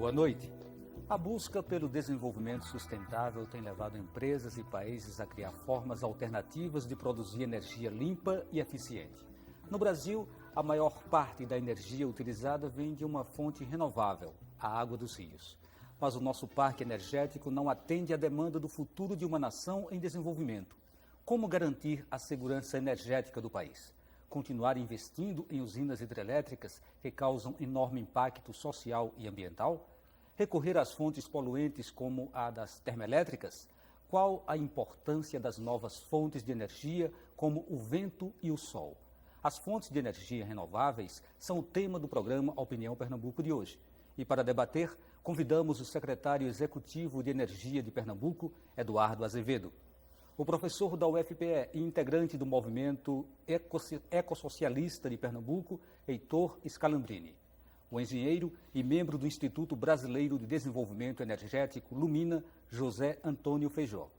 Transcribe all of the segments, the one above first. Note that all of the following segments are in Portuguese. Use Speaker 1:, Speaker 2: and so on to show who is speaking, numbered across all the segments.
Speaker 1: Boa noite. A busca pelo desenvolvimento sustentável tem levado empresas e países a criar formas alternativas de produzir energia limpa e eficiente. No Brasil, a maior parte da energia utilizada vem de uma fonte renovável, a água dos rios. Mas o nosso parque energético não atende à demanda do futuro de uma nação em desenvolvimento. Como garantir a segurança energética do país? Continuar investindo em usinas hidrelétricas que causam enorme impacto social e ambiental? Recorrer às fontes poluentes como a das termoelétricas? Qual a importância das novas fontes de energia como o vento e o sol? As fontes de energia renováveis são o tema do programa Opinião Pernambuco de hoje. E para debater, convidamos o secretário executivo de Energia de Pernambuco, Eduardo Azevedo. O professor da UFPE e integrante do movimento ecossocialista de Pernambuco, Heitor Scalambrini. O engenheiro e membro do Instituto Brasileiro de Desenvolvimento Energético, Lumina, José Antônio Feijó.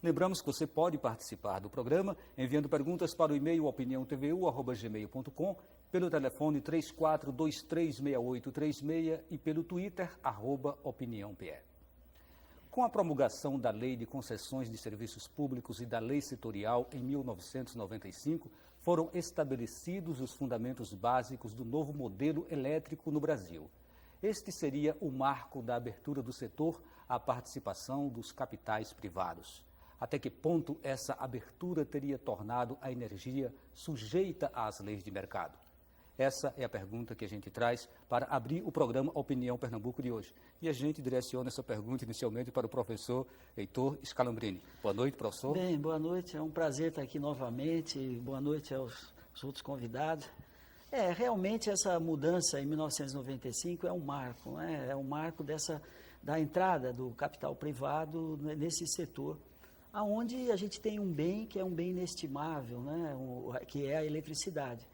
Speaker 1: Lembramos que você pode participar do programa enviando perguntas para o e-mail opiniãotvu@gmail.com, pelo telefone 34236836 e pelo Twitter, @opiniãope. Com a promulgação da Lei de Concessões de Serviços Públicos e da Lei Setorial em 1995, foram estabelecidos os fundamentos básicos do novo modelo elétrico no Brasil. Este seria o marco da abertura do setor à participação dos capitais privados. Até que ponto essa abertura teria tornado a energia sujeita às leis de mercado? Essa é a pergunta que a gente traz para abrir o programa Opinião Pernambuco de hoje. E a gente direciona essa pergunta inicialmente para o professor Heitor Scalambrini. Boa noite, professor.
Speaker 2: Bem, boa noite. É um prazer estar aqui novamente. Boa noite aos outros convidados. Realmente essa mudança em 1995 é um marco, né? É um marco da entrada do capital privado nesse setor, aonde a gente tem um bem que é um bem inestimável, né? Que é a eletricidade.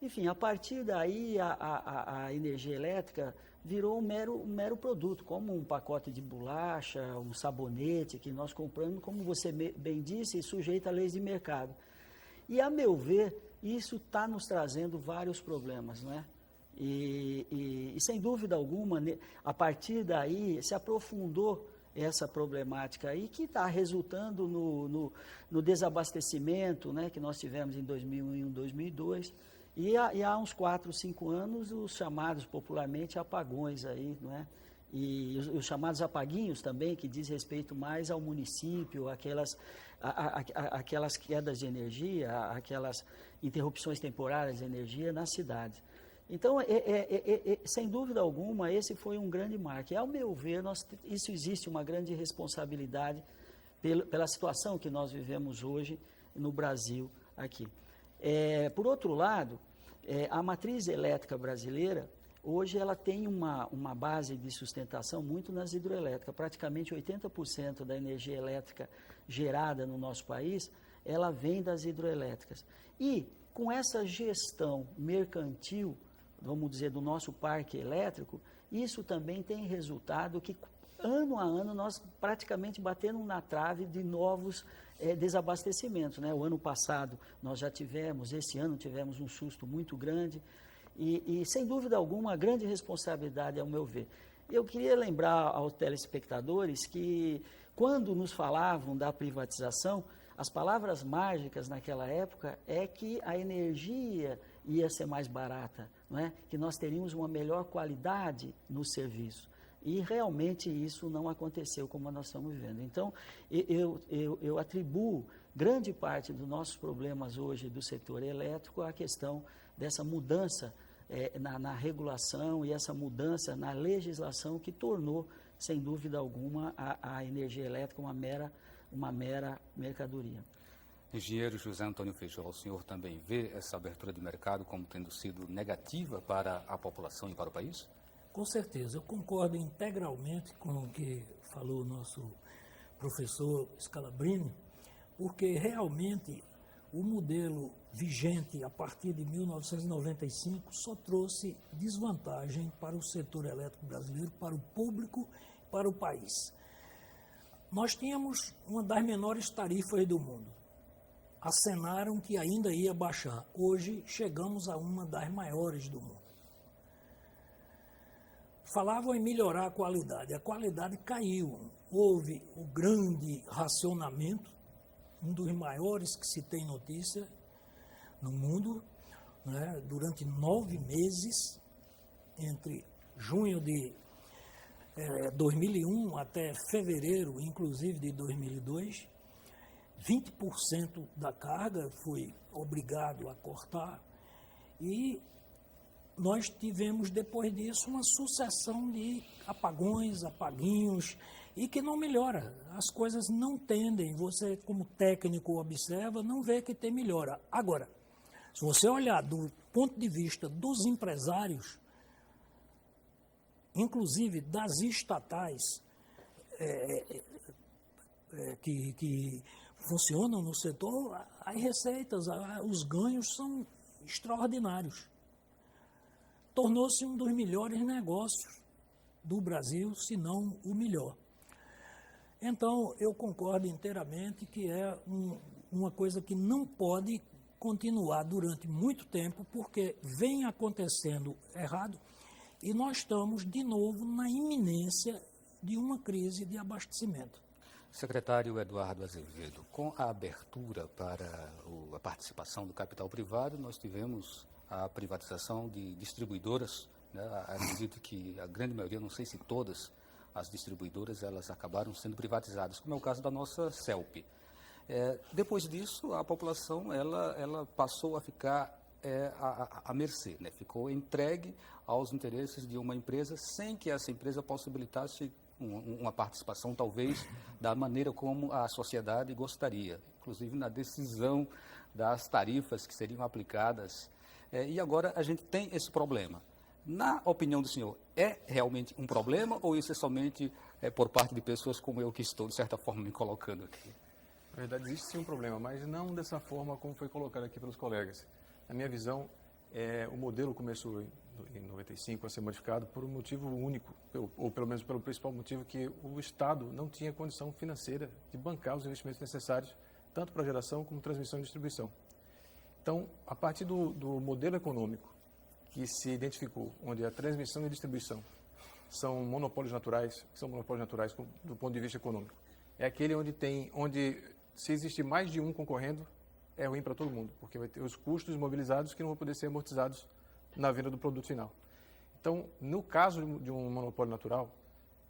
Speaker 2: Enfim, a partir daí a energia elétrica virou um mero produto, como um pacote de bolacha, um sabonete que nós compramos, como você bem disse, sujeito a leis de mercado. E, a meu ver, isso está nos trazendo vários problemas, né? E sem dúvida alguma, a partir daí se aprofundou essa problemática aí, que está resultando no desabastecimento, né, que nós tivemos em 2001, 2002, e há uns 4, 5 anos, os chamados popularmente apagões aí, não é? E os chamados apaguinhos também, que diz respeito mais ao município, aquelas quedas de energia, aquelas interrupções temporárias de energia nas cidades. Então, sem dúvida alguma, esse foi um grande marco. E, ao meu ver, isso existe uma grande responsabilidade pela situação que nós vivemos hoje no Brasil aqui. Por outro lado, a matriz elétrica brasileira, hoje ela tem uma base de sustentação muito nas hidroelétricas. Praticamente 80% da energia elétrica gerada no nosso país, ela vem das hidroelétricas. E com essa gestão mercantil, vamos dizer, do nosso parque elétrico, isso também tem resultado que, ano a ano, nós praticamente batemos na trave de novos desabastecimentos, né? O ano passado nós já tivemos, esse ano tivemos um susto muito grande e sem dúvida alguma, a grande responsabilidade, ao meu ver. Eu queria lembrar aos telespectadores que, quando nos falavam da privatização, as palavras mágicas naquela época é que a energia ia ser mais barata, não é? Que nós teríamos uma melhor qualidade no serviço. E realmente isso não aconteceu como nós estamos vivendo. Então, eu atribuo grande parte dos nossos problemas hoje do setor elétrico à questão dessa mudança na regulação e essa mudança na legislação que tornou, sem dúvida alguma, a energia elétrica uma mera mercadoria.
Speaker 1: Engenheiro José Antônio Feijó, o senhor também vê essa abertura de mercado como tendo sido negativa para a população e para o país?
Speaker 3: Com certeza, eu concordo integralmente com o que falou o nosso professor Scalambrini, porque realmente o modelo vigente a partir de 1995 só trouxe desvantagem para o setor elétrico brasileiro, para o público, para o país. Nós tínhamos uma das menores tarifas do mundo. Acenaram que ainda ia baixar. Hoje chegamos a uma das maiores do mundo. falavam em melhorar a qualidade caiu. Houve o grande racionamento, um dos maiores que se tem notícia no mundo, né, durante 9 meses, entre junho de 2001 até fevereiro, inclusive, de 2002, 20% da carga foi obrigado a cortar e nós tivemos, depois disso, uma sucessão de apagões, apaguinhos, e que não melhora. As coisas não tendem, você como técnico observa, não vê que tem melhora. Agora, se você olhar do ponto de vista dos empresários, inclusive das estatais que funcionam no setor, as receitas, os ganhos são extraordinários. Tornou-se um dos melhores negócios do Brasil, se não o melhor. Então, eu concordo inteiramente que é uma coisa que não pode continuar durante muito tempo, porque vem acontecendo errado e nós estamos, de novo, na iminência de uma crise de abastecimento.
Speaker 1: Secretário Eduardo Azevedo, com a abertura para a participação do capital privado, nós tivemos a privatização de distribuidoras, né? Acredito que a grande maioria, não sei se todas as distribuidoras, elas acabaram sendo privatizadas, como é o caso da nossa CELP. Depois disso, a população ela passou a ficar à mercê, né? Ficou entregue aos interesses de uma empresa sem que essa empresa possibilitasse uma participação, talvez, da maneira como a sociedade gostaria, inclusive na decisão das tarifas que seriam aplicadas. E agora a gente tem esse problema. Na opinião do senhor, é realmente um problema ou isso é somente por parte de pessoas como eu que estou, de certa forma, me colocando aqui?
Speaker 4: Na verdade, existe sim um problema, mas não dessa forma como foi colocado aqui pelos colegas. Na minha visão, o modelo começou em 95 a ser modificado por um motivo único, ou pelo menos pelo principal motivo, que o Estado não tinha condição financeira de bancar os investimentos necessários, tanto para geração como transmissão e distribuição. Então, a partir do modelo econômico que se identificou, onde a transmissão e distribuição são monopólios naturais, do ponto de vista econômico, é aquele onde se existe mais de um concorrendo, é ruim para todo mundo, porque vai ter os custos mobilizados que não vão poder ser amortizados na venda do produto final. Então, no caso de um monopólio natural,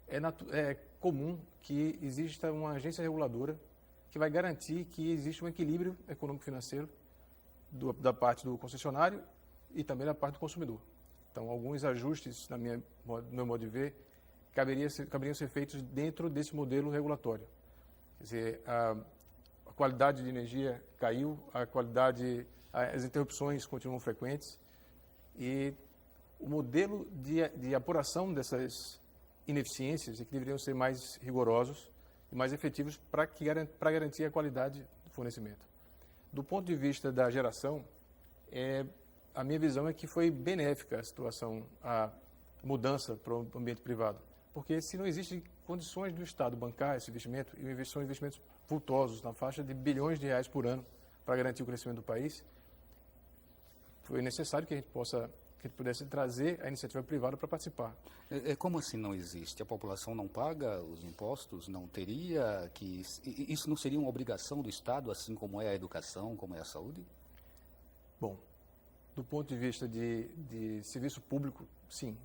Speaker 4: é comum que exista uma agência reguladora que vai garantir que existe um equilíbrio econômico-financeiro da parte do concessionário e também da parte do consumidor. Então, alguns ajustes, no meu modo de ver, caberiam ser feitos dentro desse modelo regulatório. Quer dizer, a qualidade de energia caiu, as interrupções continuam frequentes e o modelo de apuração dessas ineficiências é que deveriam ser mais rigorosos e mais efetivos para garantir a qualidade do fornecimento. Do ponto de vista da geração, a minha visão é que foi benéfica a mudança para o ambiente privado, porque se não existem condições do Estado bancar esse investimento, e são investimentos vultosos, na faixa de bilhões de reais por ano, para garantir o crescimento do país, foi necessário que a gente pudesse trazer a iniciativa privada para participar.
Speaker 1: Como assim não existe? A população não paga os impostos? Não teria que... Isso não seria uma obrigação do Estado, assim como é a educação, como é a saúde?
Speaker 4: Bom, do ponto de vista de serviço público, sim.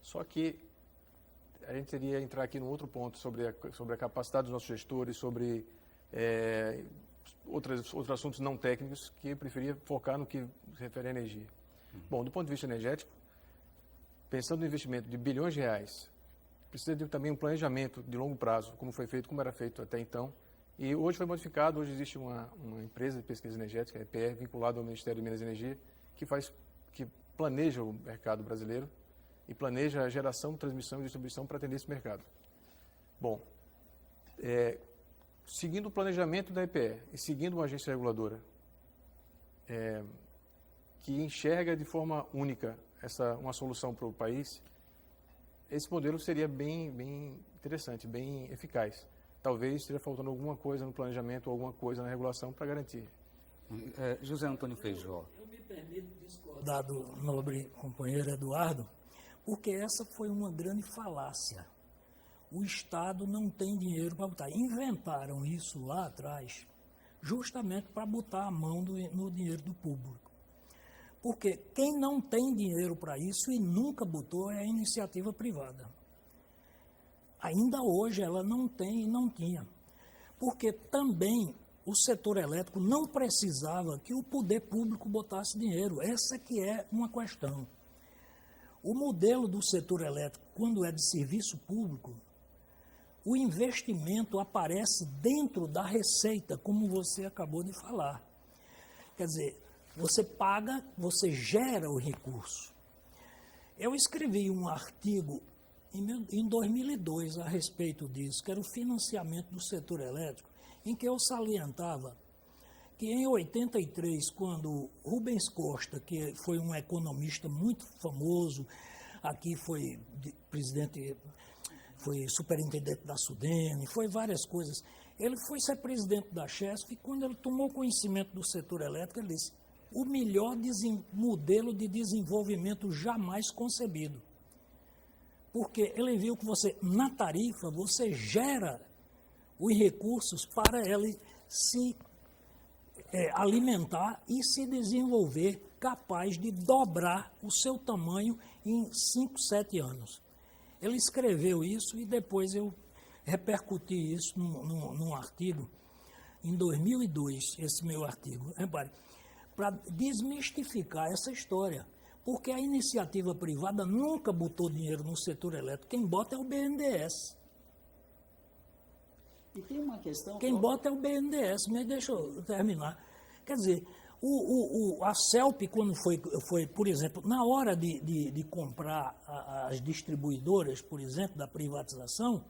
Speaker 4: Só que a gente teria que entrar aqui num outro ponto sobre a capacidade dos nossos gestores, sobre outros assuntos não técnicos, que eu preferia focar no que se refere à energia. Bom, do ponto de vista energético, pensando no investimento de bilhões de reais, precisa de também um planejamento de longo prazo, como era feito até então. E hoje foi modificado, hoje existe uma empresa de pesquisa energética, a EPE, vinculada ao Ministério de Minas e Energia, que planeja o mercado brasileiro e planeja a geração, transmissão e distribuição para atender esse mercado. Bom, seguindo o planejamento da EPE e seguindo uma agência reguladora que enxerga de forma única uma solução para o país, esse modelo seria bem interessante, bem eficaz. Talvez esteja faltando alguma coisa no planejamento, alguma coisa na regulação para garantir.
Speaker 1: José Antônio Feijó.
Speaker 3: Eu me permito discordar do nobre companheiro Eduardo, Porque essa foi uma grande falácia. O Estado não tem dinheiro para botar. Inventaram isso lá atrás, justamente para botar a mão no dinheiro do público. Porque quem não tem dinheiro para isso e nunca botou é a iniciativa privada. Ainda hoje ela não tem e não tinha. Porque também o setor elétrico não precisava que o poder público botasse dinheiro. Essa que é uma questão. O modelo do setor elétrico, quando é de serviço público, o investimento aparece dentro da receita, como você acabou de falar. Quer dizer, você paga, você gera o recurso. Eu escrevi um artigo em 2002 a respeito disso, que era o financiamento do setor elétrico, em que eu salientava que em 83, quando Rubens Costa, que foi um economista muito famoso, aqui foi presidente, foi superintendente da Sudene, foi várias coisas, ele foi ser presidente da Chesf e quando ele tomou conhecimento do setor elétrico, ele disse, o melhor modelo de desenvolvimento jamais concebido. Porque ele viu que você, na tarifa, você gera os recursos para ele se alimentar e se desenvolver capaz de dobrar o seu tamanho em 5, 7 anos. Ele escreveu isso e depois eu repercuti isso num artigo, em 2002, esse meu artigo, para desmistificar essa história. Porque a iniciativa privada nunca botou dinheiro no setor elétrico. Quem bota é o BNDES.
Speaker 2: E tem uma questão...
Speaker 3: Quem bota é o BNDES, mas deixa eu terminar. Quer dizer, a CELP, quando foi, por exemplo, na hora de comprar as distribuidoras, por exemplo, da privatização,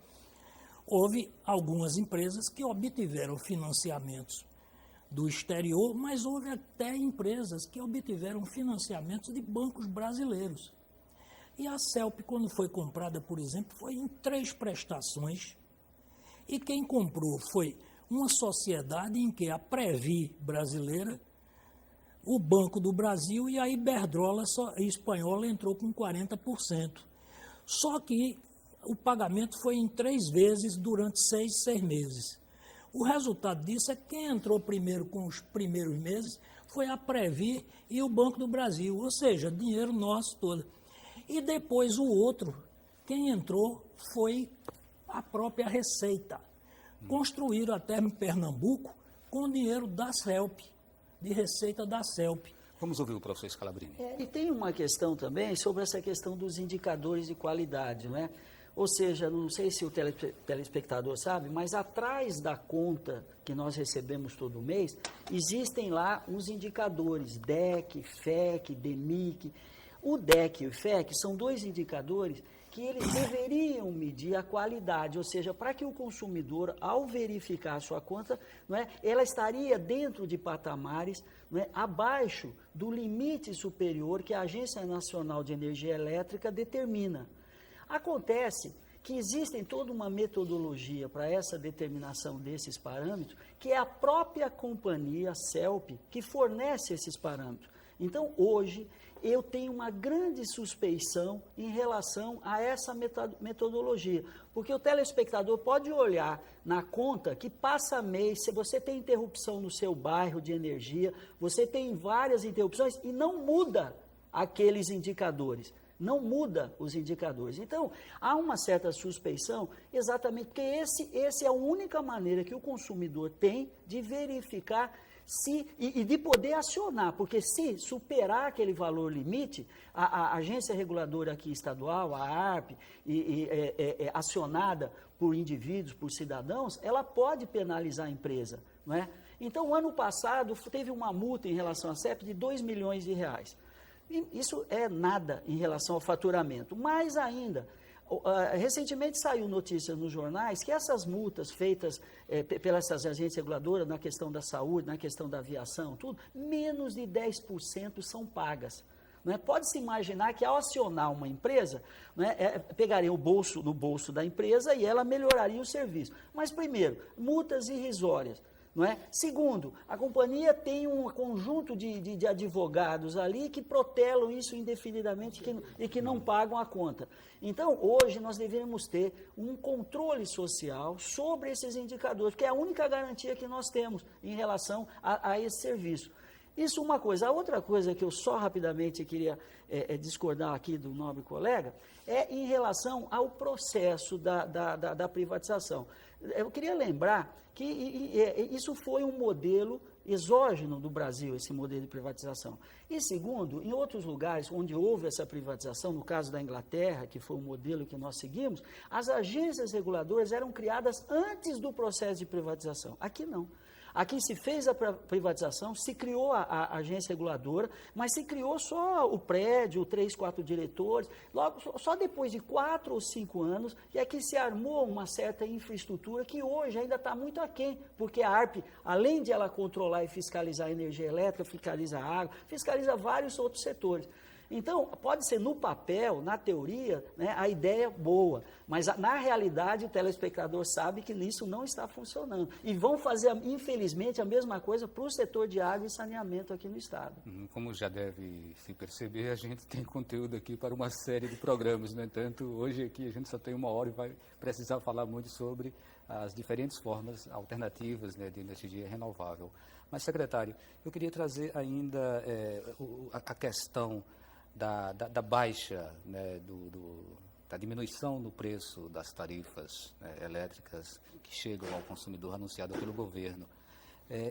Speaker 3: houve algumas empresas que obtiveram financiamentos do exterior, mas houve até empresas que obtiveram financiamentos de bancos brasileiros. E a CELP, quando foi comprada, por exemplo, foi em 3 prestações, e quem comprou foi uma sociedade em que a Previ brasileira, o Banco do Brasil e a Iberdrola espanhola entrou com 40%. Só que o pagamento foi em 3 vezes durante 6 meses. O resultado disso é que quem entrou primeiro com os primeiros meses foi a Previ e o Banco do Brasil, ou seja, dinheiro nosso todo. E depois o outro, quem entrou foi a própria Receita. Construíram a Termo Pernambuco com dinheiro da CELP, de receita da CELP.
Speaker 1: Vamos ouvir o professor Scalabrini.
Speaker 2: E tem uma questão também sobre essa questão dos indicadores de qualidade, né? Ou seja, não sei se o telespectador sabe, mas atrás da conta que nós recebemos todo mês, existem lá uns indicadores, DEC, FEC, DEMIC. O DEC e o FEC são 2 indicadores que eles deveriam medir a qualidade, ou seja, para que o consumidor, ao verificar a sua conta, não é, ela estaria dentro de patamares, não é, abaixo do limite superior que a Agência Nacional de Energia Elétrica determina. Acontece que existe toda uma metodologia para essa determinação desses parâmetros, que é a própria companhia CELP que fornece esses parâmetros. Então, hoje, eu tenho uma grande suspeição em relação a essa metodologia, porque o telespectador pode olhar na conta que passa mês, se você tem interrupção no seu bairro de energia, você tem várias interrupções e não muda aqueles indicadores. Não muda os indicadores. Então, há uma certa suspeição, exatamente porque esse é a única maneira que o consumidor tem de verificar e de poder acionar, porque se superar aquele valor limite, a agência reguladora aqui estadual, a ARP, acionada por indivíduos, por cidadãos, ela pode penalizar a empresa, não é? Então, o ano passado, teve uma multa em relação à CEP de R$2 milhões. Isso é nada em relação ao faturamento. Mais ainda, recentemente saiu notícia nos jornais que essas multas feitas pelas agências reguladoras na questão da saúde, na questão da aviação, tudo, menos de 10% são pagas. Não é? Pode-se imaginar que ao acionar uma empresa, não é, pegaria no bolso da empresa e ela melhoraria o serviço. Mas primeiro, multas irrisórias. não é? Segundo, a companhia tem um conjunto de advogados ali que protelam isso indefinidamente e que não pagam a conta. Então, hoje, nós devemos ter um controle social sobre esses indicadores, que é a única garantia que nós temos em relação a esse serviço. Isso uma coisa. A outra coisa que eu só rapidamente queria discordar aqui do nobre colega é em relação ao processo da privatização. Eu queria lembrar que isso foi um modelo exógeno do Brasil, esse modelo de privatização. E segundo, em outros lugares onde houve essa privatização, no caso da Inglaterra, que foi o modelo que nós seguimos, as agências reguladoras eram criadas antes do processo de privatização. Aqui não. Aqui se fez a privatização, se criou a agência reguladora, mas se criou só o prédio, 3, 4 diretores. Logo, só depois de 4 ou 5 anos é que se armou uma certa infraestrutura que hoje ainda está muito aquém, porque a ARP, além de ela controlar e fiscalizar a energia elétrica, fiscaliza a água, fiscaliza vários outros setores. Então, pode ser no papel, na teoria, né, a ideia é boa, mas na realidade o telespectador sabe que isso não está funcionando. E vão fazer, infelizmente, a mesma coisa para o setor de água e saneamento aqui no Estado.
Speaker 1: Como já deve se perceber, a gente tem conteúdo aqui para uma série de programas. No entanto, hoje aqui a gente só tem 1 hora e vai precisar falar muito sobre as diferentes formas alternativas, né, de energia renovável. Mas, secretário, eu queria trazer ainda a questão da baixa, né, da diminuição no preço das tarifas, né, elétricas que chegam ao consumidor anunciada pelo governo.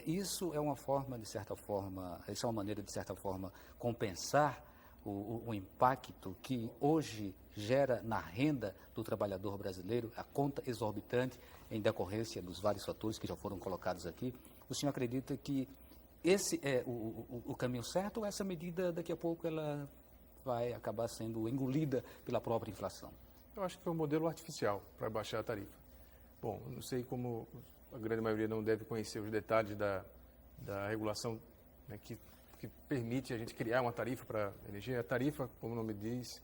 Speaker 1: Isso é uma forma, de certa forma, isso é uma maneira, de certa forma, compensar o impacto que hoje gera na renda do trabalhador brasileiro, a conta exorbitante em decorrência dos vários fatores que já foram colocados aqui. O senhor acredita que esse é o caminho certo ou essa medida, daqui a pouco, ela vai acabar sendo engolida pela própria inflação?
Speaker 4: Eu acho que foi um modelo artificial para baixar a tarifa. Bom, não sei como a grande maioria não deve conhecer os detalhes da regulação, né, que permite a gente criar uma tarifa para energia. A tarifa, como o nome diz,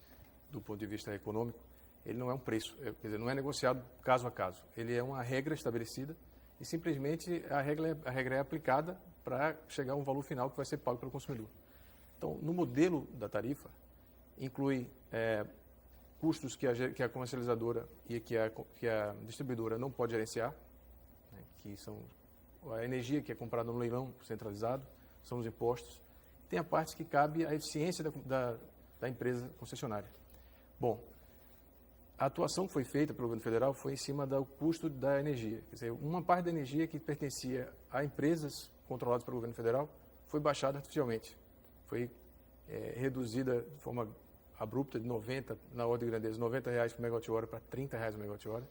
Speaker 4: do ponto de vista econômico, ele não é um preço, quer dizer, não é negociado caso a caso. Ele é uma regra estabelecida e simplesmente a regra é aplicada para chegar a um valor final que vai ser pago pelo consumidor. Então, no modelo da tarifa, inclui custos que a comercializadora e que a distribuidora não pode gerenciar, né, que são a energia que é comprada no leilão centralizado, são os impostos. Tem a parte que cabe à eficiência da empresa concessionária. Bom, a atuação que foi feita pelo governo federal foi em cima do custo da energia. Quer dizer, uma parte da energia que pertencia a empresas controladas pelo governo federal foi baixada artificialmente. Foi reduzida de forma abrupta de 90, na ordem de grandeza, R$90 por megawatt-hora para R$30 por megawatt-hora,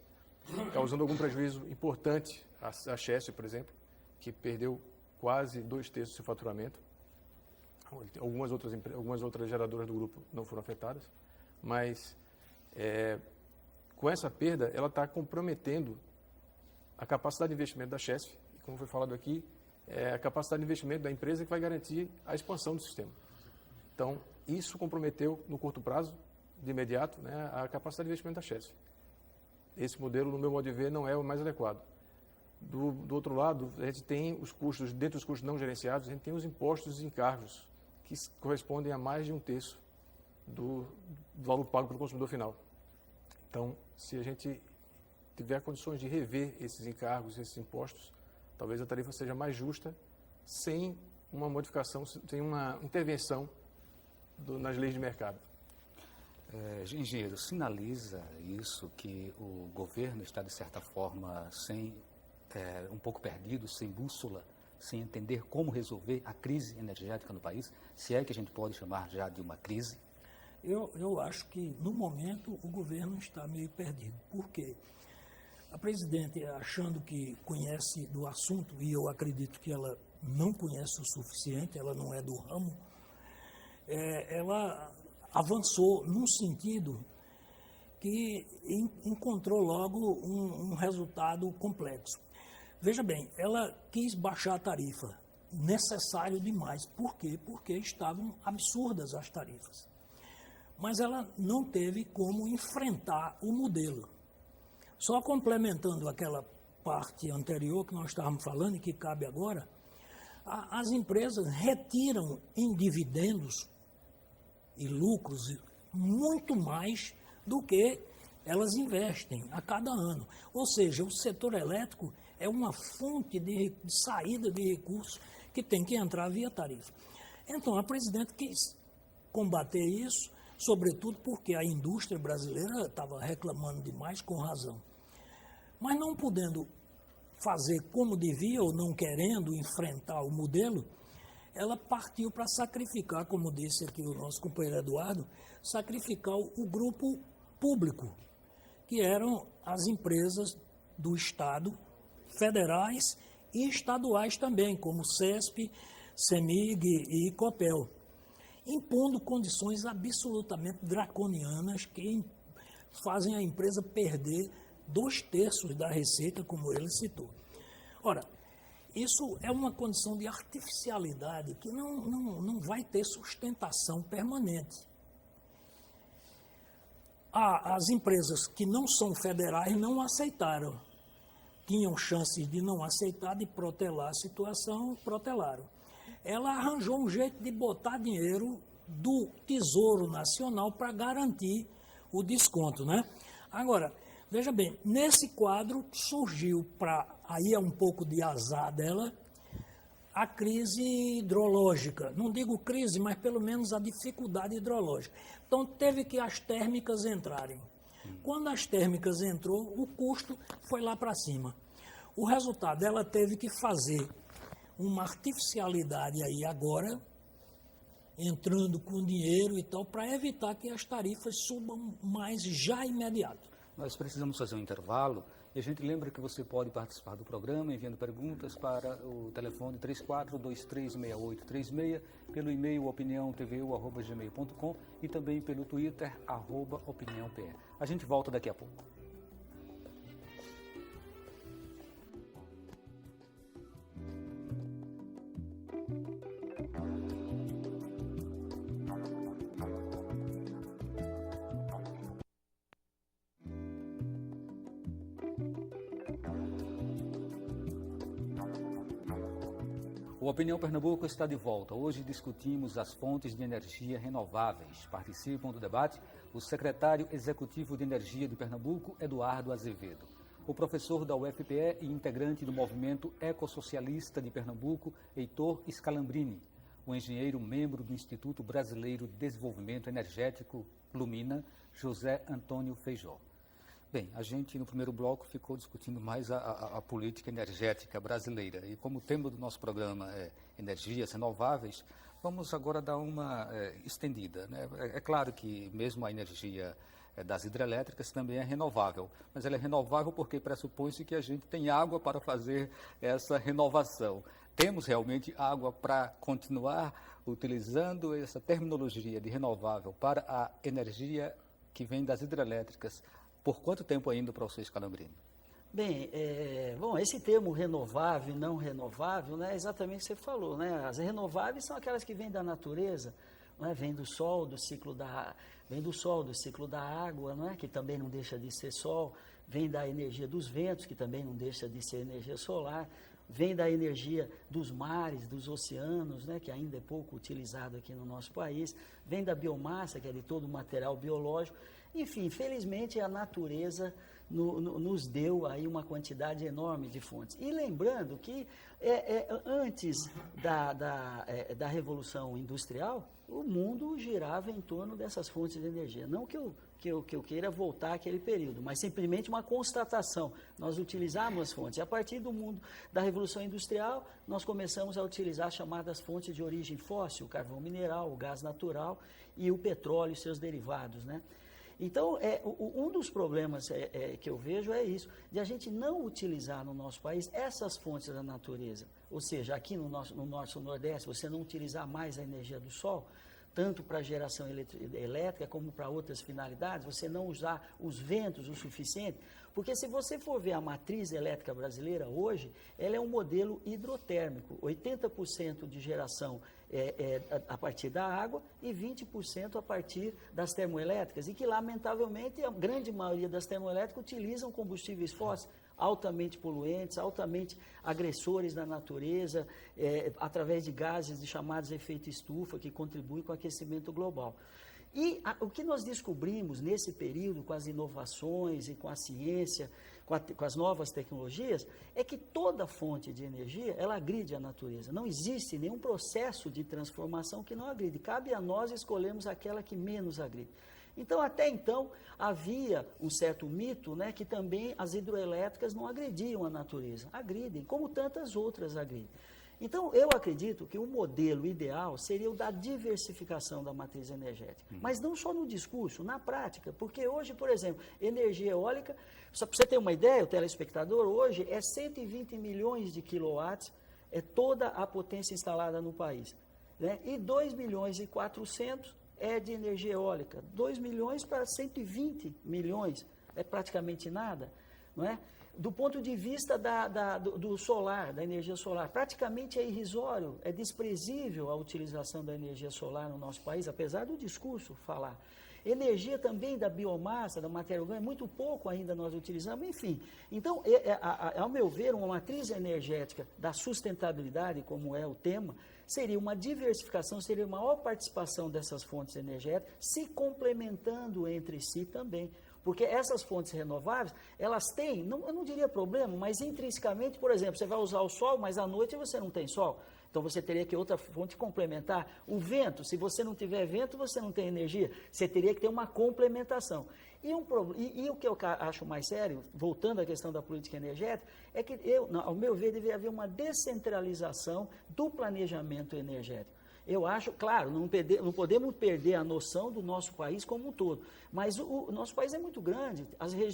Speaker 4: causando algum prejuízo importante à Chesf, por exemplo, que perdeu quase 2/3 do seu faturamento. Algumas outras geradoras do grupo não foram afetadas, mas com essa perda, ela está comprometendo a capacidade de investimento da Chesf, e como foi falado aqui, a capacidade de investimento da empresa que vai garantir a expansão do sistema. Então, isso comprometeu, no curto prazo, de imediato, né, a capacidade de investimento da Chesf. Esse modelo, no meu modo de ver, não é o mais adequado. Do outro lado, a gente tem os custos, dentro dos custos não gerenciados, a gente tem os impostos e encargos, que correspondem a mais de 1/3 do valor pago pelo consumidor final. Então, se a gente tiver condições de rever esses encargos, esses impostos, talvez a tarifa seja mais justa, sem uma modificação, sem uma intervenção nas leis de mercado.
Speaker 1: Engenheiro, sinaliza isso que o governo está, de certa forma, um pouco perdido, sem bússola, sem entender como resolver a crise energética no país, se é que a gente pode chamar já de uma crise?
Speaker 3: Eu acho que, no momento, o governo está meio perdido. Por quê? A presidente, achando que conhece do assunto, e eu acredito que ela não conhece o suficiente, ela não é do ramo, ela avançou num sentido que encontrou logo um resultado complexo. Veja bem, ela quis baixar a tarifa, necessário demais. Por quê? Porque estavam absurdas as tarifas. Mas ela não teve como enfrentar o modelo. Só complementando aquela parte anterior que nós estávamos falando e que cabe agora, as empresas retiram em dividendos e lucros muito mais do que elas investem a cada ano. Ou seja, o setor elétrico é uma fonte de saída de recursos que tem que entrar via tarifa. Então, a presidente quis combater isso, sobretudo porque a indústria brasileira estava reclamando demais, com razão. Mas não podendo fazer como devia, ou não querendo enfrentar o modelo, ela partiu para sacrificar, como disse aqui o nosso companheiro Eduardo, sacrificar o grupo público, que eram as empresas do Estado, federais e estaduais também, como CESP, CEMIG e Copel, impondo condições absolutamente draconianas que fazem a empresa perder 2/3 da receita, como ele citou. Ora, isso é uma condição de artificialidade que não vai ter sustentação permanente. As empresas que não são federais não aceitaram. Tinham chances de não aceitar, de protelar a situação, protelaram. Ela arranjou um jeito de botar dinheiro do Tesouro Nacional para garantir o desconto, né? Agora, veja bem, nesse quadro surgiu, aí é um pouco de azar dela, a crise hidrológica. Não digo crise, mas pelo menos a dificuldade hidrológica. Então teve que as térmicas entrarem. Quando as térmicas entrou, o custo foi lá para cima. O resultado, ela teve que fazer uma artificialidade aí agora, entrando com dinheiro e tal, para evitar que as tarifas subam mais já imediato.
Speaker 1: Nós precisamos fazer um intervalo e a gente lembra que você pode participar do programa enviando perguntas para o telefone 34236836, pelo e-mail opiniãotvu@gmail.com e também pelo Twitter @opiniãopr. A gente volta daqui a pouco. O Opinião Pernambuco está de volta. Hoje discutimos as fontes de energia renováveis. Participam do debate o secretário executivo de Energia de Pernambuco, Eduardo Azevedo, o professor da UFPE e integrante do Movimento Ecossocialista de Pernambuco, Heitor Scalambrini, o engenheiro membro do Instituto Brasileiro de Desenvolvimento Energético, Lumina, José Antônio Feijó. Bem, a gente no primeiro bloco ficou discutindo mais a política energética brasileira e como o tema do nosso programa é energias renováveis, vamos agora dar uma estendida, né? É claro que mesmo a energia das hidrelétricas também é renovável, mas ela é renovável porque pressupõe-se que a gente tem água para fazer essa renovação. Temos realmente água para continuar utilizando essa terminologia de renovável para a energia que vem das hidrelétricas? Por quanto tempo ainda, professor Scalambrini?
Speaker 2: Bem, bom, esse termo renovável e não renovável, né, é exatamente o que você falou, né? As renováveis são aquelas que vêm da natureza, né? Vem do sol, do ciclo da água, não é? Que também não deixa de ser sol, vem da energia dos ventos, que também não deixa de ser energia solar, vem da energia dos mares, dos oceanos, né, que ainda é pouco utilizado aqui no nosso país, vem da biomassa, que é de todo o material biológico. Enfim, felizmente a natureza nos deu aí uma quantidade enorme de fontes. E lembrando que antes da Revolução Industrial, o mundo girava em torno dessas fontes de energia. Não que eu queira voltar àquele período, mas simplesmente uma constatação. Nós utilizávamos as fontes. E a partir do mundo da Revolução Industrial, nós começamos a utilizar as chamadas fontes de origem fóssil, o carvão mineral, o gás natural e o petróleo e seus derivados, né? Então, um dos problemas que eu vejo é isso, de a gente não utilizar no nosso país essas fontes da natureza. Ou seja, aqui no nosso Nordeste, você não utilizar mais a energia do sol, tanto para geração elétrica como para outras finalidades, você não usar os ventos o suficiente, porque se você for ver a matriz elétrica brasileira hoje, ela é um modelo hidrotérmico, 80% de geração a partir da água e 20% a partir das termoelétricas, e que lamentavelmente a grande maioria das termoelétricas utilizam combustíveis fósseis, altamente poluentes, altamente agressores da natureza, através de gases de chamados efeito estufa, que contribuem com o aquecimento global. E o que nós descobrimos nesse período, com as inovações e com a ciência, com as novas tecnologias, é que toda fonte de energia, ela agride a natureza. Não existe nenhum processo de transformação que não agride. Cabe a nós escolhermos aquela que menos agride. Então, até então, havia um certo mito, né, que também as hidroelétricas não agrediam a natureza. Agridem, como tantas outras agridem. Então, eu acredito que o modelo ideal seria o da diversificação da matriz energética. Mas não só no discurso, na prática. Porque hoje, por exemplo, energia eólica, só para você ter uma ideia, o telespectador, hoje é 120 milhões de quilowatts, é toda a potência instalada no país. Né? E 2 milhões e 400 é de energia eólica. 2 milhões para 120 milhões é praticamente nada, não é? Do ponto de vista do solar, da energia solar, praticamente é irrisório, é desprezível a utilização da energia solar no nosso país, apesar do discurso falar. Energia também da biomassa, da matéria orgânica, muito pouco ainda nós utilizamos, enfim. Então, ao meu ver, uma matriz energética da sustentabilidade, como é o tema, seria uma diversificação, seria uma maior participação dessas fontes energéticas, se complementando entre si também. Porque essas fontes renováveis, elas têm, eu não diria problema, mas intrinsecamente, por exemplo, você vai usar o sol, mas à noite você não tem sol. Então você teria que outra fonte complementar. O vento, se você não tiver vento, você não tem energia. Você teria que ter uma complementação. E o que eu acho mais sério, voltando à questão da política energética, é que, ao meu ver, deveria haver uma descentralização do planejamento energético. Eu acho, claro, não podemos perder a noção do nosso país como um todo, mas o nosso país é muito grande,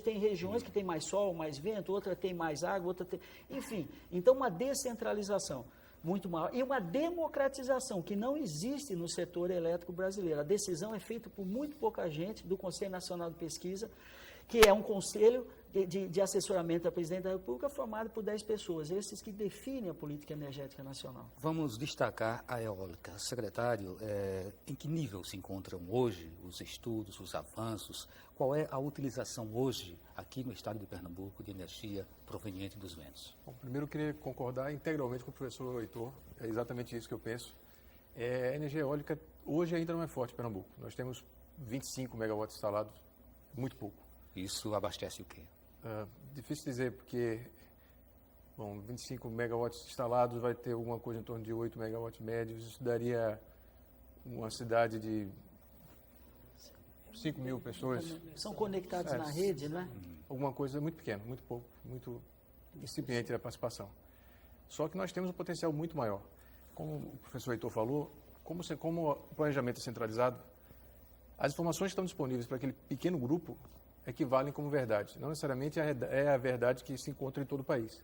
Speaker 2: tem regiões que tem mais sol, mais vento, outra tem mais água, outra tem... Enfim, então uma descentralização muito maior e uma democratização que não existe no setor elétrico brasileiro. A decisão é feita por muito pouca gente do Conselho Nacional de Pesquisa, que é um conselho de assessoramento da Presidente da República formado por 10 pessoas, esses que definem a política energética nacional.
Speaker 1: Vamos destacar a eólica. Secretário, em que nível se encontram hoje os estudos, os avanços? Qual é a utilização hoje, aqui no estado de Pernambuco, de energia proveniente dos ventos?
Speaker 4: Bom, primeiro eu queria concordar integralmente com o professor Heitor, é exatamente isso que eu penso. A energia eólica hoje ainda não é forte em Pernambuco. Nós temos 25 megawatts instalados, muito pouco.
Speaker 1: Isso abastece o quê?
Speaker 4: Difícil dizer, porque 25 megawatts instalados vai ter alguma coisa em torno de 8 megawatts médios. Isso daria uma cidade de 5 mil pessoas.
Speaker 2: São conectados na rede, não é?
Speaker 4: Alguma coisa muito pequena, muito pouco, muito incipiente da participação. Só que nós temos um potencial muito maior. Como o professor Heitor falou, como o planejamento é centralizado, as informações que estão disponíveis para aquele pequeno grupo equivalem como verdade. Não necessariamente é a verdade que se encontra em todo o país.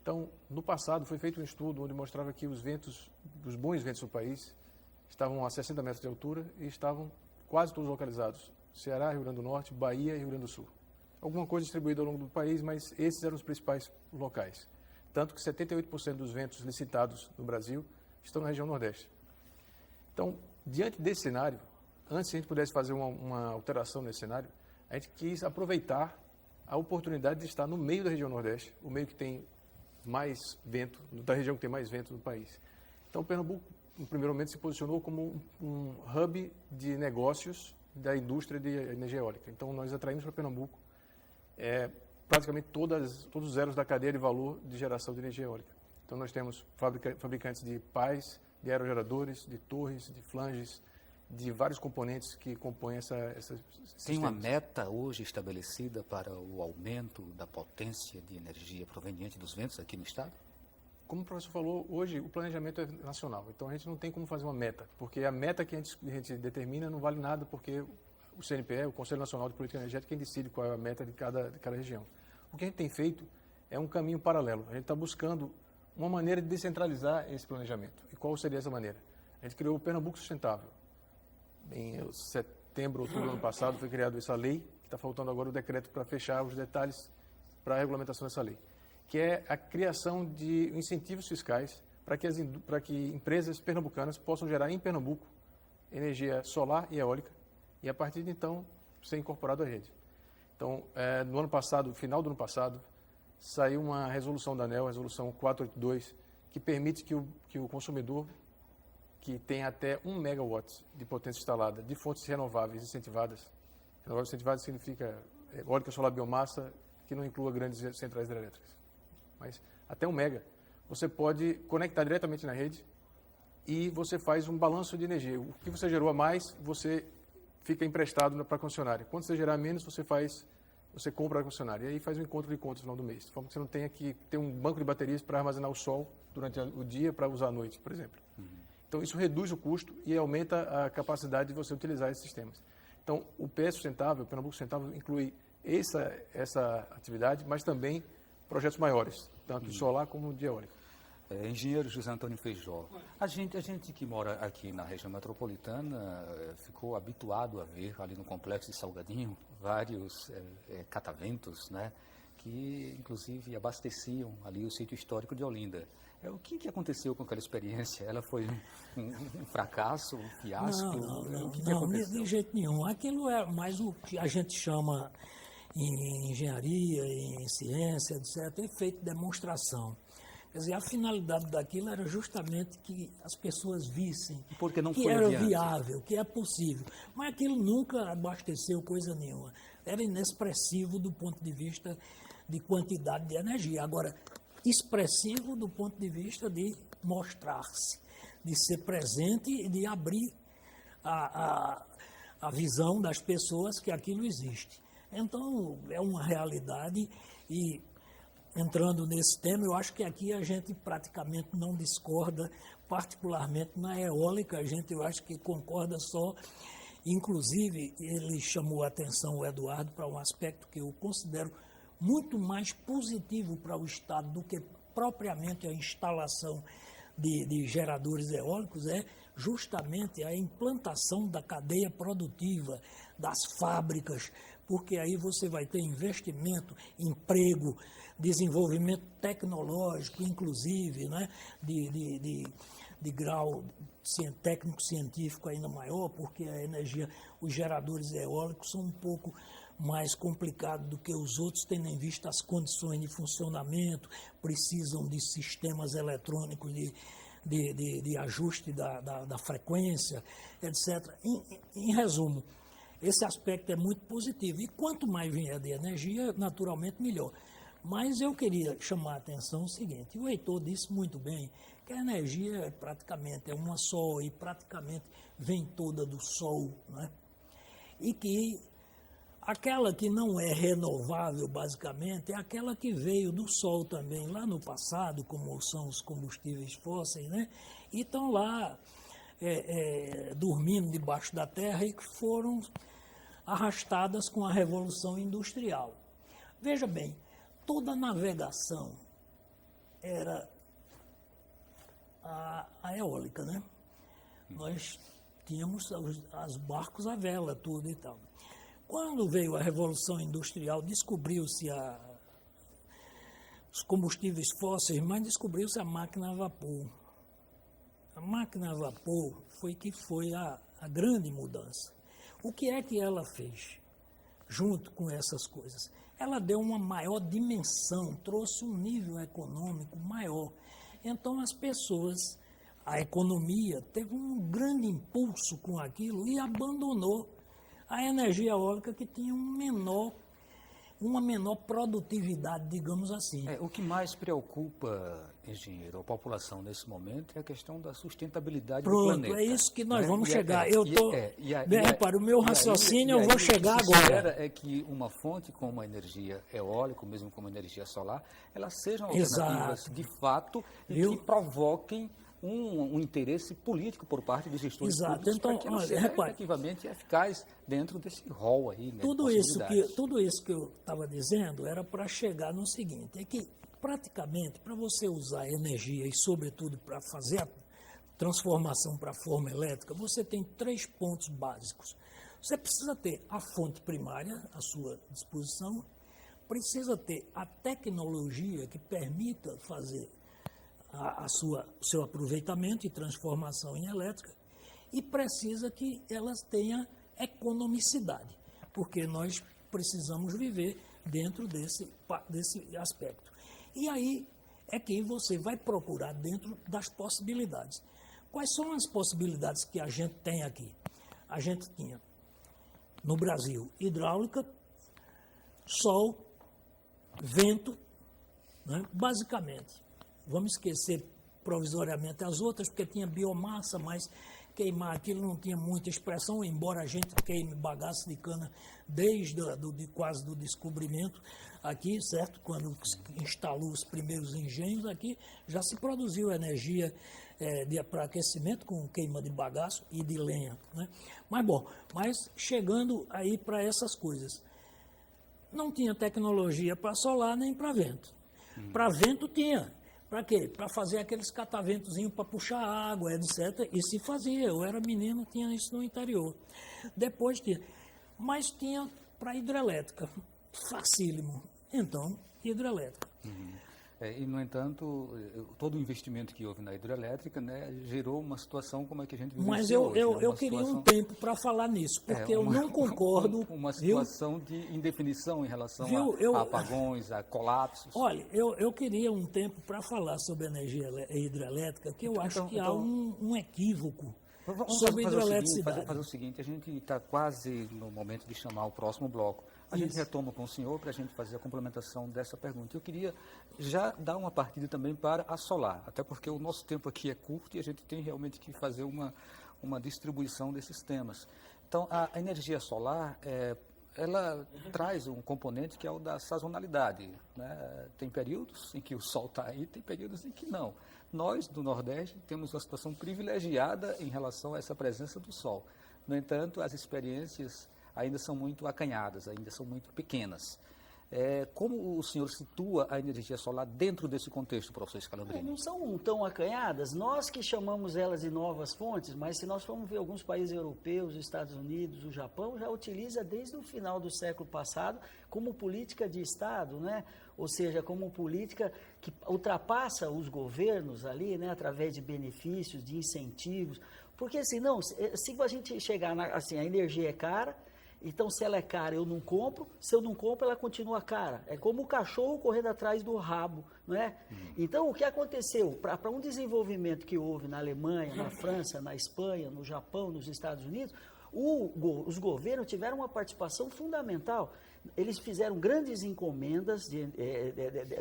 Speaker 4: Então, no passado, foi feito um estudo onde mostrava que os bons ventos do país estavam a 60 metros de altura e estavam quase todos localizados. Ceará, Rio Grande do Norte, Bahia e Rio Grande do Sul. Alguma coisa distribuída ao longo do país, mas esses eram os principais locais. Tanto que 78% dos ventos licitados no Brasil estão na região Nordeste. Então, diante desse cenário, antes que a gente pudesse fazer uma alteração nesse cenário, a gente quis aproveitar a oportunidade de estar no meio da região Nordeste, o meio que tem mais vento, da região que tem mais vento no país. Então, Pernambuco, no primeiro momento, se posicionou como um hub de negócios da indústria de energia eólica. Então, nós atraímos para Pernambuco praticamente todos os elos da cadeia de valor de geração de energia eólica. Então, nós temos fabricantes de pás, de aerogeradores, de torres, de flanges, de vários componentes que compõem essa
Speaker 1: Tem uma meta hoje estabelecida para o aumento da potência de energia proveniente dos ventos aqui no estado?
Speaker 4: Como o professor falou, hoje o planejamento é nacional, então a gente não tem como fazer uma meta, porque a meta que a gente determina não vale nada, porque o CNPE, o Conselho Nacional de Política Energética, quem decide qual é a meta de cada região. O que a gente tem feito é um caminho paralelo. A gente está buscando uma maneira de descentralizar esse planejamento. E qual seria essa maneira? A gente criou o Pernambuco Sustentável. Em setembro, outubro do ano passado, foi criada essa lei, que está faltando agora o decreto para fechar os detalhes para a regulamentação dessa lei, que é a criação de incentivos fiscais para que empresas pernambucanas possam gerar em Pernambuco energia solar e eólica e, a partir de então, ser incorporado à rede. Então, no ano passado, no final do ano passado, saiu uma resolução da ANEEL, resolução 482, que permite que o consumidor que tem até 1 megawatt de potência instalada de fontes renováveis incentivadas, renováveis incentivadas significa eólica, solar, biomassa, que não inclua grandes centrais hidrelétricas, mas até 1 mega, você pode conectar diretamente na rede e você faz um balanço de energia. O que você gerou a mais, você fica emprestado para a concessionária. Quando você gerar menos, você compra a concessionária. E aí faz um encontro de contas no final do mês. De forma que você não tenha que ter um banco de baterias para armazenar o sol durante o dia para usar à noite, por exemplo. Então, isso reduz o custo e aumenta a capacidade de você utilizar esses sistemas. Então, o PS Sustentável, o Pernambuco Sustentável, inclui essa atividade, mas também projetos maiores, tanto de solar como de eólico.
Speaker 1: Engenheiro José Antônio Feijó, a gente que mora aqui na região metropolitana ficou habituado a ver ali no Complexo de Salgadinho vários cataventos, né, que inclusive abasteciam ali o sítio histórico de Olinda. O que aconteceu com aquela experiência? Ela foi um fracasso, um fiasco?
Speaker 3: Não, de jeito nenhum. Aquilo é mais o que a gente chama em engenharia, em ciência, etc., efeito de demonstração. Quer dizer, a finalidade daquilo era justamente que as pessoas vissem que era viável, que é possível. Mas aquilo nunca abasteceu coisa nenhuma. Era inexpressivo do ponto de vista de quantidade de energia. Agora, expressivo do ponto de vista de mostrar-se, de ser presente e de abrir a visão das pessoas que aquilo existe. Então, é uma realidade e, entrando nesse tema, eu acho que aqui a gente praticamente não discorda, particularmente na eólica, eu acho que concorda só. Inclusive, ele chamou a atenção, o Eduardo, para um aspecto que eu considero muito mais positivo para o Estado do que propriamente a instalação de geradores eólicos, é justamente a implantação da cadeia produtiva, das fábricas, porque aí você vai ter investimento, emprego, desenvolvimento tecnológico, inclusive, né, de grau técnico-científico ainda maior, porque a energia, os geradores eólicos são um pouco mais complicados do que os outros, tendo em vista as condições de funcionamento, precisam de sistemas eletrônicos de ajuste da frequência, etc. Em resumo, esse aspecto é muito positivo. E quanto mais vier de energia, naturalmente, melhor. Mas eu queria chamar a atenção o seguinte, o Heitor disse muito bem que a energia praticamente é uma só e praticamente vem toda do Sol, né? E que aquela que não é renovável, basicamente, é aquela que veio do Sol também, lá no passado, como são os combustíveis fósseis, né? E estão lá dormindo debaixo da terra e que foram arrastadas com a Revolução Industrial. Veja bem, toda a navegação era a eólica, né? Nós tínhamos os barcos à vela, tudo e tal. Quando veio a Revolução Industrial, descobriu-se os combustíveis fósseis, mas descobriu-se a máquina a vapor. A máquina a vapor foi a grande mudança. O que é que ela fez junto com essas coisas? Ela deu uma maior dimensão, trouxe um nível econômico maior. Então as pessoas, a economia, teve um grande impulso com aquilo e abandonou a energia eólica que tinha uma menor produtividade, digamos assim.
Speaker 1: O que mais preocupa, engenheiro, a população nesse momento é a questão da sustentabilidade do planeta.
Speaker 3: Pronto, é isso que nós vamos chegar. Para o meu raciocínio, eu vou chegar agora.
Speaker 1: O que se espera é que uma fonte como a energia eólica, ou mesmo como a energia solar, elas sejam alternativas de fato e que provoquem um interesse político por parte dos gestores públicos,
Speaker 3: então,
Speaker 1: para que ela seja efetivamente eficaz dentro desse rol aí, né,
Speaker 3: tudo isso que eu estava dizendo era para chegar no seguinte, é que praticamente para você usar energia e sobretudo para fazer a transformação para a forma elétrica, você tem 3 pontos básicos. Você precisa ter a fonte primária à sua disposição, precisa ter a tecnologia que permita fazer o seu aproveitamento e transformação em elétrica, e precisa que elas tenham economicidade, porque nós precisamos viver dentro desse aspecto. E aí é que você vai procurar dentro das possibilidades. Quais são as possibilidades que a gente tem aqui? A gente tinha, no Brasil, hidráulica, sol, vento, né? Basicamente. Vamos esquecer provisoriamente as outras, porque tinha biomassa, mas queimar aquilo não tinha muita expressão, embora a gente queime bagaço de cana desde quase do descobrimento aqui, certo? Quando instalou os primeiros engenhos aqui, já se produziu energia para aquecimento com queima de bagaço e de lenha, né? Mas chegando aí para essas coisas, não tinha tecnologia para solar nem para vento. Para vento tinha. Para quê? Para fazer aqueles cataventozinhos para puxar água, etc. E se fazia. Eu era menino, tinha isso no interior. Depois tinha. Mas tinha para hidrelétrica. Facílimo. Então, hidrelétrica.
Speaker 1: E, no entanto, todo o investimento que houve na hidrelétrica, né, gerou uma situação como a que a gente vive
Speaker 3: Mas
Speaker 1: hoje.
Speaker 3: Eu queria um tempo para falar nisso, porque eu não concordo.
Speaker 1: Uma situação de indefinição em relação a apagões, a colapsos.
Speaker 3: Olha, eu queria um tempo para falar sobre energia hidrelétrica, que eu acho que há um equívoco sobre hidroeletricidade.
Speaker 1: Fazer o seguinte, a gente está quase no momento de chamar o próximo bloco. A gente retoma com o senhor para a gente fazer a complementação dessa pergunta. Eu queria já dar uma partida também para a solar, até porque o nosso tempo aqui é curto e a gente tem realmente que fazer uma distribuição desses temas. Então, a energia solar, ela traz um componente que é o da sazonalidade, né? Tem períodos em que o sol está aí, tem períodos em que não. Nós, do Nordeste, temos uma situação privilegiada em relação a essa presença do sol. No entanto, as experiências ainda são muito acanhadas, ainda são muito pequenas. Como o senhor situa a energia solar dentro desse contexto, professor Scalabrini?
Speaker 2: Não são tão acanhadas, nós que chamamos elas de novas fontes, mas se nós formos ver alguns países europeus, os Estados Unidos, o Japão, já utiliza desde o final do século passado como política de Estado, né? Ou seja, como política que ultrapassa os governos ali, né? Através de benefícios, de incentivos, porque senão, se a gente chegar, assim, a energia é cara, então, se ela é cara, eu não compro. Se eu não compro, ela continua cara. É como o cachorro correndo atrás do rabo, não é? Então, o que aconteceu? Para um desenvolvimento que houve na Alemanha, na França, na Espanha, no Japão, nos Estados Unidos, os governos tiveram uma participação fundamental. Eles fizeram grandes encomendas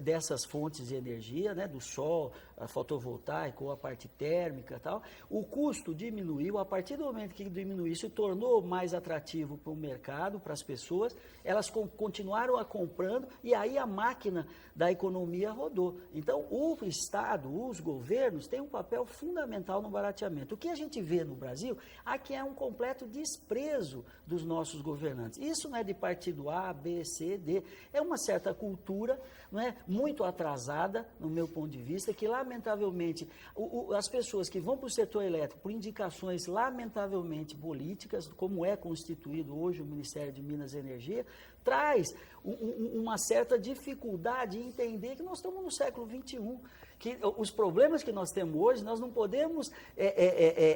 Speaker 2: dessas fontes de energia, né, do sol, a fotovoltaico, a parte térmica e tal. O custo diminuiu, a partir do momento que diminuiu, se tornou mais atrativo para o mercado, para as pessoas, elas continuaram comprando e aí a máquina da economia rodou. Então, o Estado, os governos, têm um papel fundamental no barateamento. O que a gente vê no Brasil, aqui é um completo desprezo dos nossos governantes. Isso não é de partido A, B, C, D. É uma certa cultura, não é, muito atrasada, no meu ponto de vista, que, lamentavelmente, as pessoas que vão para o setor elétrico por indicações, lamentavelmente, políticas, como é constituído hoje o Ministério de Minas e Energia, traz uma certa dificuldade em entender que nós estamos no século XXI, que os problemas que nós temos hoje, nós não podemos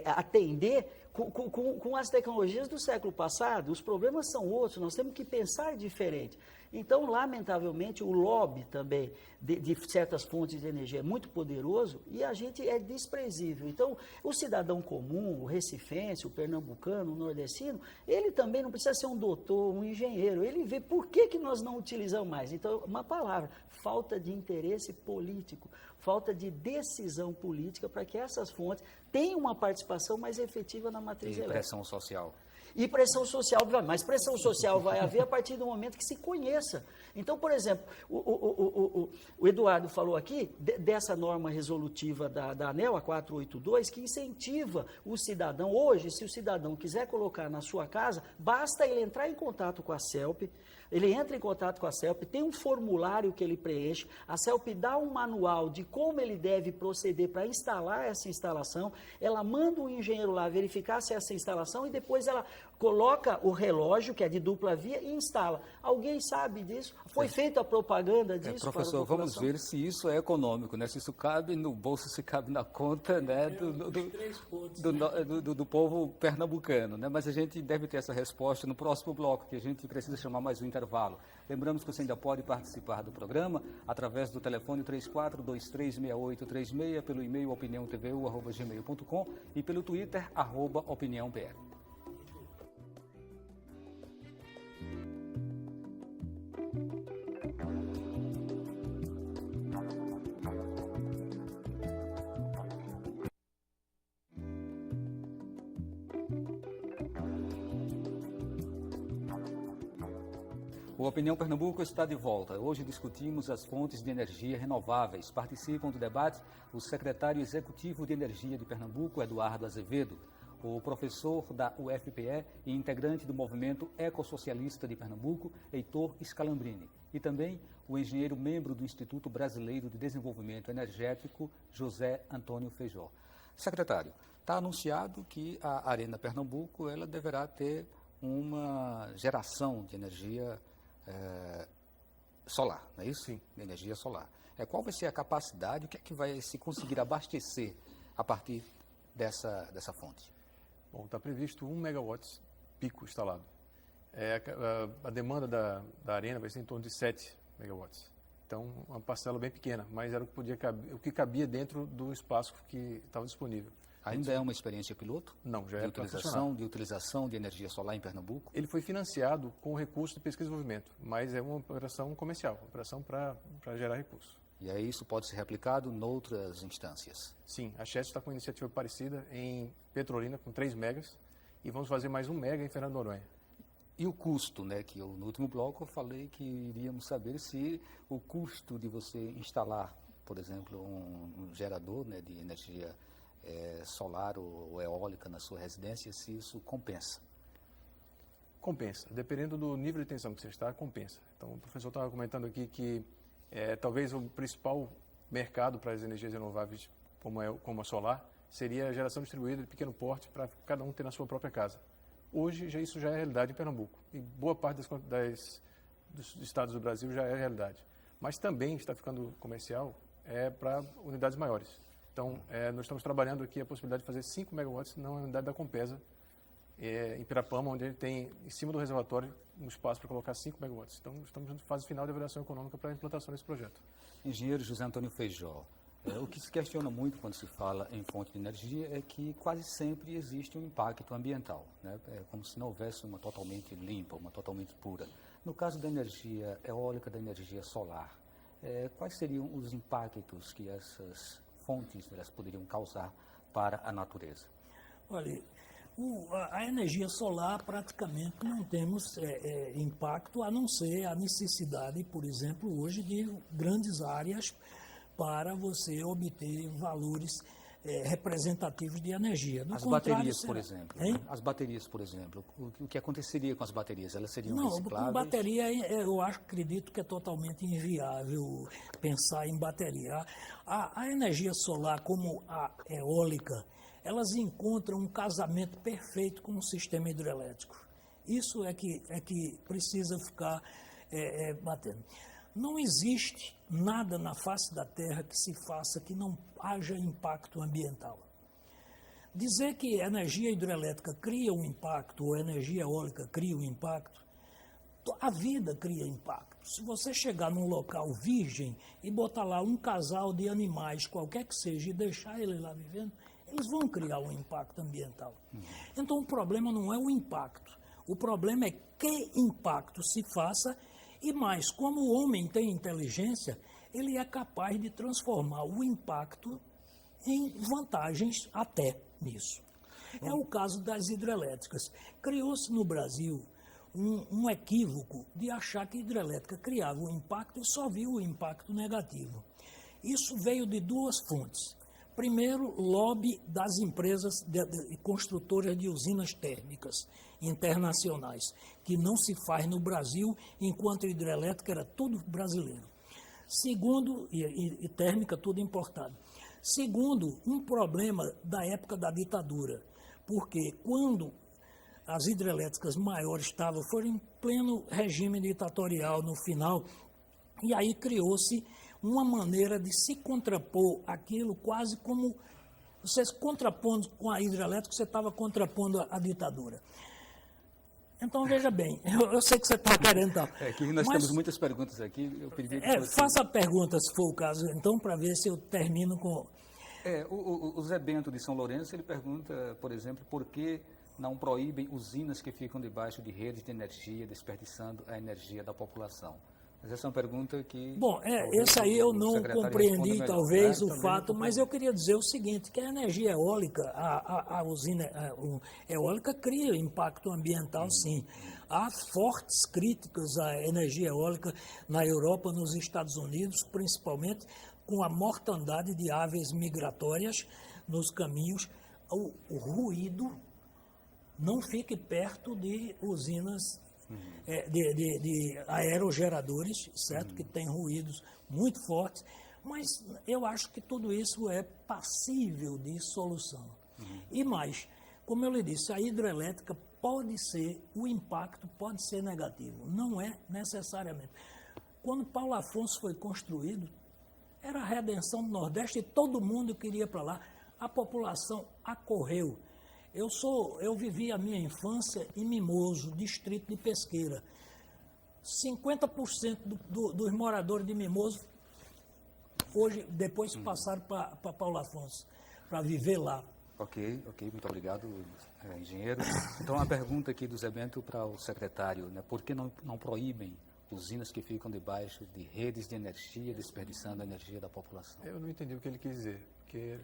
Speaker 2: atender com as tecnologias do século passado. Os problemas são outros, nós temos que pensar diferente. Então, lamentavelmente, o lobby também de certas fontes de energia é muito poderoso e a gente é desprezível. Então, o cidadão comum, o recifense, o pernambucano, o nordestino, ele também não precisa ser um doutor, um engenheiro. Ele vê por que nós não utilizamos mais. Então, uma palavra, falta de interesse político, falta de decisão política para que essas fontes tenham uma participação mais efetiva na matriz elétrica.
Speaker 1: E pressão social.
Speaker 2: E pressão social, mas pressão social vai haver a partir do momento que se conheça. Então, por exemplo, o Eduardo falou aqui dessa norma resolutiva da ANEEL, a 482, que incentiva o cidadão. Hoje, se o cidadão quiser colocar na sua casa, basta ele entrar em contato com a CELP. Ele entra em contato com a CELP, tem um formulário que ele preenche, a CELP dá um manual de como ele deve proceder para instalar essa instalação, ela manda um engenheiro lá verificar se essa instalação e depois ela coloca o relógio, que é de dupla via, e instala. Alguém sabe disso? Foi feita a propaganda disso?
Speaker 1: Professor, vamos ver se isso é econômico, né? Se isso cabe no bolso, se cabe na conta, né? Do povo pernambucano, né? Mas a gente deve ter essa resposta no próximo bloco, que a gente precisa chamar mais um intervalo. Lembramos que você ainda pode participar do programa através do telefone 34236836, pelo e-mail opiniãotvu@gmail.com e pelo Twitter @opiniãobr. O Opinião Pernambuco está de volta. Hoje discutimos as fontes de energia renováveis. Participam do debate o secretário executivo de Energia de Pernambuco, Eduardo Azevedo, o professor da UFPE e integrante do movimento ecossocialista de Pernambuco, Heitor Scalambrini, e também o engenheiro membro do Instituto Brasileiro de Desenvolvimento Energético, José Antônio Feijó. Secretário, está anunciado que a Arena Pernambuco ela deverá ter uma geração de energia solar, não é isso?
Speaker 4: Sim.
Speaker 1: Energia solar. Qual vai ser a capacidade, o que é que vai se conseguir abastecer a partir dessa fonte?
Speaker 4: Bom, está previsto 1 megawatts pico instalado. A demanda da Arena vai ser em torno de 7 megawatts. Então, uma parcela bem pequena, mas era o que cabia dentro do espaço que estava disponível.
Speaker 1: Ainda é uma experiência piloto?
Speaker 4: Não, já é
Speaker 1: de utilização de energia solar em Pernambuco?
Speaker 4: Ele foi financiado com recursos de pesquisa e desenvolvimento, mas é uma operação comercial, uma operação para gerar recursos.
Speaker 1: E aí isso pode ser replicado em outras instâncias?
Speaker 4: Sim, a Chess está com uma iniciativa parecida em Petrolina, com 3 megas, e vamos fazer mais 1 mega em Fernando de Noronha.
Speaker 1: E o custo, né, que no último bloco eu falei que iríamos saber se o custo de você instalar, por exemplo, um gerador, né, de energia solar ou eólica na sua residência, se isso compensa.
Speaker 4: Compensa. Dependendo do nível de tensão que você está, compensa. Então, o professor estava comentando aqui que talvez o principal mercado para as energias renováveis, como a solar, seria a geração distribuída de pequeno porte para cada um ter na sua própria casa. Hoje, isso já é realidade em Pernambuco. E boa parte dos estados do Brasil já é realidade. Mas também está ficando comercial para unidades maiores. Então, nós estamos trabalhando aqui a possibilidade de fazer 5 megawatts na unidade da Compesa, em Pirapama, onde ele tem, em cima do reservatório, um espaço para colocar 5 megawatts. Então, estamos na fase final de avaliação econômica para a implantação desse projeto.
Speaker 1: Engenheiro José Antônio Feijó, o que se questiona muito quando se fala em fonte de energia é que quase sempre existe um impacto ambiental, né? É como se não houvesse uma totalmente limpa, uma totalmente pura. No caso da energia eólica, da energia solar, quais seriam os impactos que essas fontes elas poderiam causar para a natureza?
Speaker 3: Olha, a energia solar praticamente não temos impacto, a não ser a necessidade, por exemplo, hoje de grandes áreas para você obter valores representativos de energia.
Speaker 1: As baterias, por exemplo. As baterias, por exemplo. O que aconteceria com as baterias? Elas seriam recicláveis? Não,
Speaker 3: bateria eu acredito que é totalmente inviável pensar em bateria. A energia solar, como a eólica, elas encontram um casamento perfeito com o sistema hidrelétrico. Isso é que precisa ficar batendo. Não existe nada na face da Terra que se faça que não haja impacto ambiental. Dizer que a energia hidrelétrica cria um impacto ou a energia eólica cria um impacto, a vida cria impacto. Se você chegar num local virgem e botar lá um casal de animais, qualquer que seja, e deixar ele lá vivendo, eles vão criar um impacto ambiental. Então o problema não é o impacto, o problema é que impacto se faça. E mais, como o homem tem inteligência, ele é capaz de transformar o impacto em vantagens até nisso. É o caso das hidrelétricas. Criou-se no Brasil um equívoco de achar que a hidrelétrica criava um impacto e só viu o impacto negativo. Isso veio de duas fontes. Primeiro, lobby das empresas construtoras de usinas térmicas internacionais, que não se faz no Brasil, enquanto a hidrelétrica era tudo brasileiro. Segundo, e térmica tudo importado. Segundo, um problema da época da ditadura, porque quando as hidrelétricas maiores foram em pleno regime ditatorial no final, e aí criou-se uma maneira de se contrapor aquilo quase como você se contrapondo com a hidrelétrica, você estava contrapondo a ditadura. Então, veja bem, eu sei que você está querendo tal.
Speaker 1: Que nós temos muitas perguntas aqui, eu pedi que você...
Speaker 3: Faça a pergunta, se for o caso, então, para ver se eu termino com...
Speaker 1: O Zé Bento de São Lourenço, ele pergunta, por exemplo, por que não proíbem usinas que ficam debaixo de redes de energia, desperdiçando a energia da população? Mas essa é uma pergunta que...
Speaker 3: Bom, essa aí eu não compreendi, talvez, o fato, mas eu queria dizer o seguinte, que a energia eólica, a usina eólica cria impacto ambiental, sim. Há fortes críticas à energia eólica na Europa, nos Estados Unidos, principalmente com a mortandade de aves migratórias nos caminhos. O ruído, não fique perto de usinas de aerogeradores, certo? Que tem ruídos muito fortes, mas eu acho que tudo isso é passível de solução. E mais, como eu lhe disse, a hidrelétrica o impacto pode ser negativo, não é necessariamente. Quando Paulo Afonso foi construído, era a redenção do Nordeste e todo mundo queria para lá, a população acorreu. Eu vivi a minha infância em Mimoso, distrito de Pesqueira. 50% dos moradores de Mimoso, hoje, depois passaram para Paulo Afonso, para viver lá.
Speaker 1: Ok, muito obrigado, engenheiro. Então, a pergunta aqui do Zé Bento para o secretário, né? Por que não proíbem usinas que ficam debaixo de redes de energia, desperdiçando a energia da população?
Speaker 4: Eu não entendi o que ele quis dizer, porque...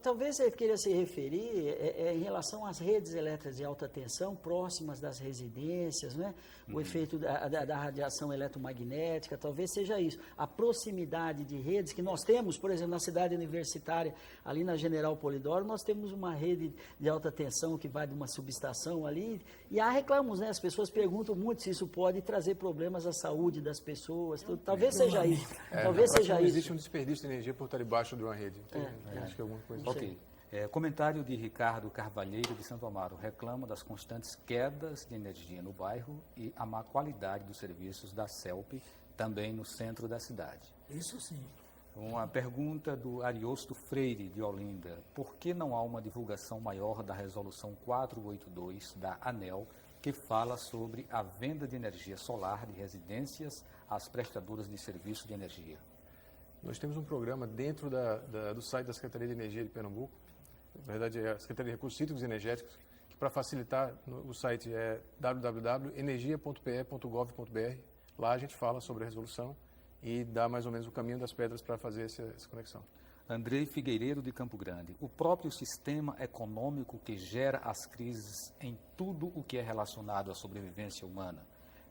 Speaker 2: Talvez ele queira se referir em relação às redes elétricas de alta tensão próximas das residências, né? O efeito da radiação eletromagnética, talvez seja isso. A proximidade de redes que nós temos, por exemplo, na cidade universitária, ali na General Polidoro, nós temos uma rede de alta tensão que vai de uma subestação ali, e há reclamos, né? As pessoas perguntam muito se isso pode trazer problemas à saúde das pessoas, tudo. Talvez seja isso. Talvez seja
Speaker 4: não
Speaker 2: isso.
Speaker 4: Existe um desperdício de energia por estar debaixo de uma rede. Acho que é alguma coisa.
Speaker 1: Ok. Comentário de Ricardo Carvalheiro, de Santo Amaro. Reclama das constantes quedas de energia no bairro e a má qualidade dos serviços da CELP, também no centro da cidade.
Speaker 3: Isso sim.
Speaker 1: Uma pergunta do Ariosto Freire, de Olinda. Por que não há uma divulgação maior da Resolução 482 da ANEEL, que fala sobre a venda de energia solar de residências às prestadoras de serviço de energia?
Speaker 4: Nós temos um programa dentro do site da Secretaria de Energia de Pernambuco, na verdade é a Secretaria de Recursos Hídricos e Energéticos, que para facilitar, o site é www.energia.pe.gov.br. Lá a gente fala sobre a resolução e dá mais ou menos o caminho das pedras para fazer essa conexão.
Speaker 1: Andrei Figueiredo, de Campo Grande. O próprio sistema econômico que gera as crises em tudo o que é relacionado à sobrevivência humana.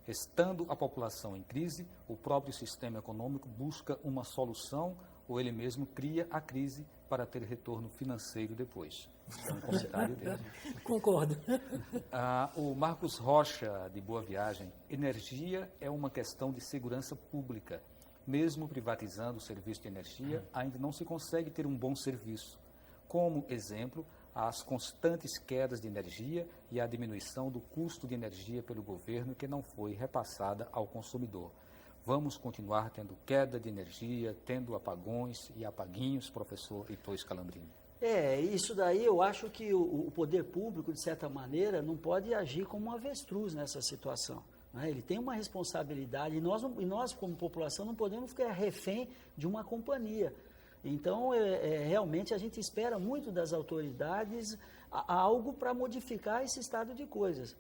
Speaker 1: Estando a população em crise, o próprio sistema econômico busca uma solução ou ele mesmo cria a crise para ter retorno financeiro depois. É um comentário dele.
Speaker 3: Concordo.
Speaker 1: O Marcos Rocha, de Boa Viagem. Energia é uma questão de segurança pública. Mesmo privatizando o serviço de energia, ainda não se consegue ter um bom serviço. Como exemplo, as constantes quedas de energia e a diminuição do custo de energia pelo governo que não foi repassada ao consumidor. Vamos continuar tendo queda de energia, tendo apagões e apaguinhos, professor Heitor Scalambrini?
Speaker 2: Isso daí eu acho que o poder público, de certa maneira, não pode agir como um avestruz nessa situação. Né? Ele tem uma responsabilidade e nós, como população, não podemos ficar refém de uma companhia. Então, realmente, a gente espera muito das autoridades algo para modificar esse estado de coisas.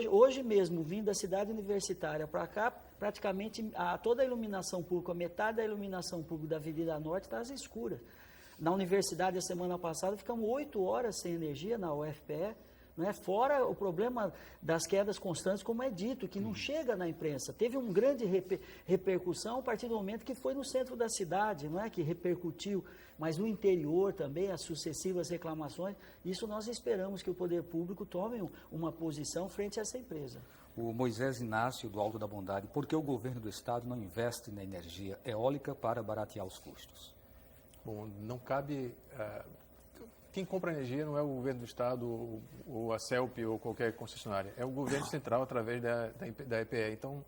Speaker 2: Hoje mesmo, vindo da cidade universitária para cá, praticamente toda a iluminação pública, metade da iluminação pública da Avenida Norte está às escuras. Na universidade, a semana passada, ficamos 8 horas sem energia na UFPE, né? Fora o problema das quedas constantes, como é dito, que não chega na imprensa. Teve uma grande repercussão a partir do momento que foi no centro da cidade, não é? Que repercutiu, mas no interior também, as sucessivas reclamações. Isso nós esperamos que o poder público tome uma posição frente a essa empresa.
Speaker 1: O Moisés Inácio, do Alto da Bondade. Por que o governo do estado não investe na energia eólica para baratear os custos?
Speaker 4: Bom, não cabe... quem compra energia não é o governo do estado ou a CELP ou qualquer concessionária, é o governo central através da EPE. Então,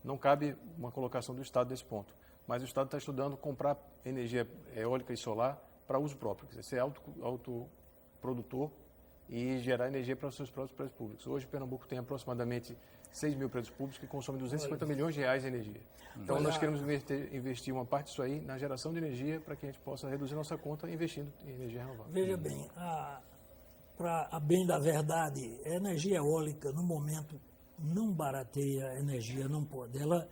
Speaker 4: não cabe uma colocação do estado nesse ponto. Mas o estado está estudando comprar energia eólica e solar para uso próprio, quer dizer, ser autoprodutor e gerar energia para os seus próprios prédios públicos. Hoje, Pernambuco tem aproximadamente 6 mil prédios públicos que consomem 250 milhões de reais de energia. Então, nós queremos investir uma parte disso aí na geração de energia para que a gente possa reduzir nossa conta investindo em energia renovável.
Speaker 3: Veja bem, para a bem da verdade, a energia eólica, no momento, não barateia a energia, não pode. Ela,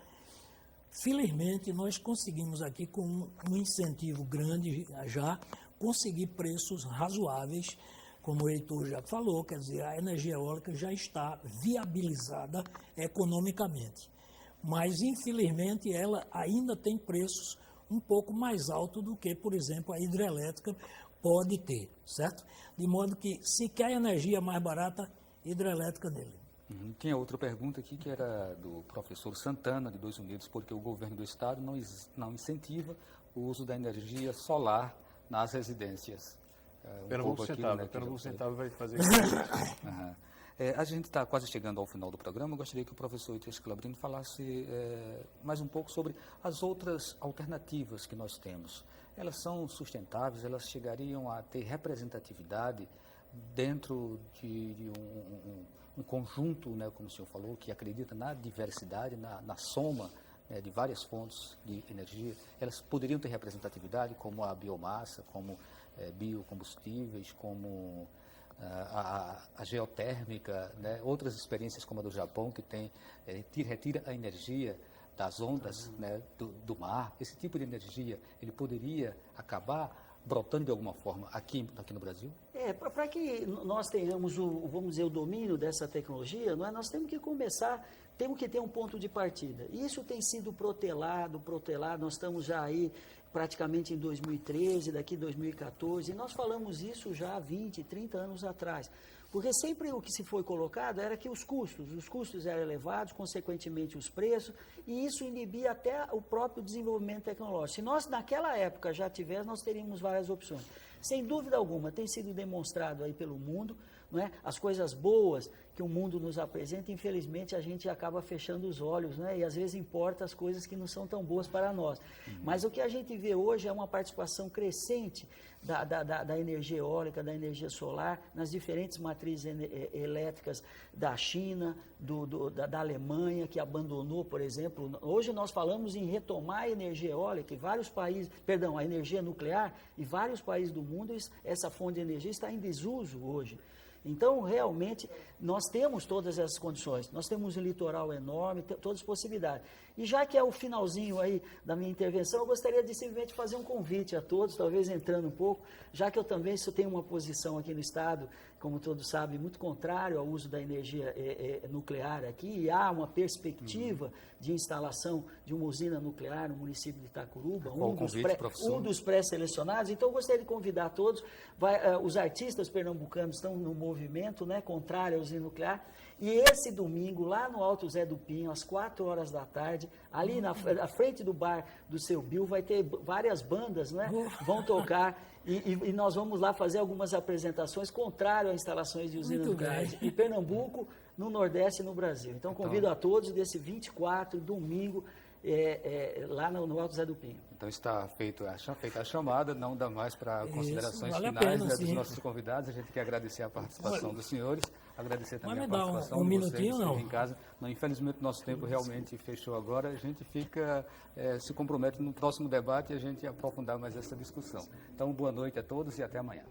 Speaker 3: felizmente, nós conseguimos aqui, com um incentivo grande já, conseguir preços razoáveis, como o Heitor já falou, quer dizer, a energia eólica já está viabilizada economicamente. Mas, infelizmente, ela ainda tem preços um pouco mais altos do que, por exemplo, a hidrelétrica pode ter, certo? De modo que, se quer energia mais barata, hidrelétrica nele.
Speaker 1: Tinha outra pergunta aqui que era do professor Santana, de 2 Unidos, porque o governo do estado não incentiva o uso da energia solar nas residências.
Speaker 4: Pernambuco Centavo vai fazer isso.
Speaker 1: A gente está quase chegando ao final do programa. Eu gostaria que o professor Heitor Scalabrini falasse mais um pouco sobre as outras alternativas que nós temos. Elas são sustentáveis, elas chegariam a ter representatividade dentro de um conjunto, né, como o senhor falou, que acredita na diversidade, na soma de várias fontes de energia. Elas poderiam ter representatividade, como a biomassa, como biocombustíveis, como a geotérmica, né? Outras experiências como a do Japão, que retira a energia das ondas, né, do mar. Esse tipo de energia, ele poderia acabar brotando de alguma forma aqui no Brasil?
Speaker 2: Para que nós tenhamos vamos dizer, o domínio dessa tecnologia, nós temos que começar, temos que ter um ponto de partida. Isso tem sido protelado, nós estamos já aí praticamente em 2013, daqui 2014, e nós falamos isso já há 20, 30 anos atrás. Porque sempre o que se foi colocado era que os custos eram elevados, consequentemente os preços, e isso inibia até o próprio desenvolvimento tecnológico. Se nós naquela época já tivéssemos, nós teríamos várias opções. Sem dúvida alguma, tem sido demonstrado aí pelo mundo, não é? As coisas boas que o mundo nos apresenta, infelizmente a gente acaba fechando os olhos, né? E às vezes importa as coisas que não são tão boas para nós. Mas o que a gente vê hoje é uma participação crescente da energia eólica, da energia solar, nas diferentes matrizes elétricas da China, da Alemanha, que abandonou, por exemplo. Hoje nós falamos em retomar a energia eólica, e vários países, a energia nuclear, e vários países do mundo, essa fonte de energia está em desuso hoje. Então, realmente, nós temos todas essas condições. Nós temos um litoral enorme, todas as possibilidades. E já que é o finalzinho aí da minha intervenção, eu gostaria de simplesmente fazer um convite a todos, talvez entrando um pouco, já que eu também tenho uma posição aqui no Estado, como todos sabem, muito contrário ao uso da energia nuclear aqui, e há uma perspectiva de instalação de uma usina nuclear no município de Itacuruba, um dos pré-selecionados. Então, eu gostaria de convidar todos, os artistas pernambucanos estão no movimento, né, contrário à usina nuclear, e esse domingo, lá no Alto Zé do Pinho, às 4 horas da tarde, ali na frente do bar do Seu Bill, vai ter várias bandas, né, vão tocar, e nós vamos lá fazer algumas apresentações contrárias a instalações de usina nuclear em Pernambuco, no Nordeste e no Brasil. Então, convido a todos desse 24, domingo, lá no Alto Zé do Pinho.
Speaker 1: Então está feita a chamada, não dá mais para considerações
Speaker 3: vale
Speaker 1: finais,
Speaker 3: pena,
Speaker 1: dos nossos convidados. A gente quer agradecer a participação dos senhores, agradecer também a
Speaker 3: dá
Speaker 1: participação
Speaker 3: um
Speaker 1: de
Speaker 3: minutinho,
Speaker 1: vocês
Speaker 3: não?
Speaker 1: em casa. Não, infelizmente, nosso tempo realmente fechou agora. A gente se compromete no próximo debate e a gente aprofundar mais essa discussão. Então, boa noite a todos e até amanhã.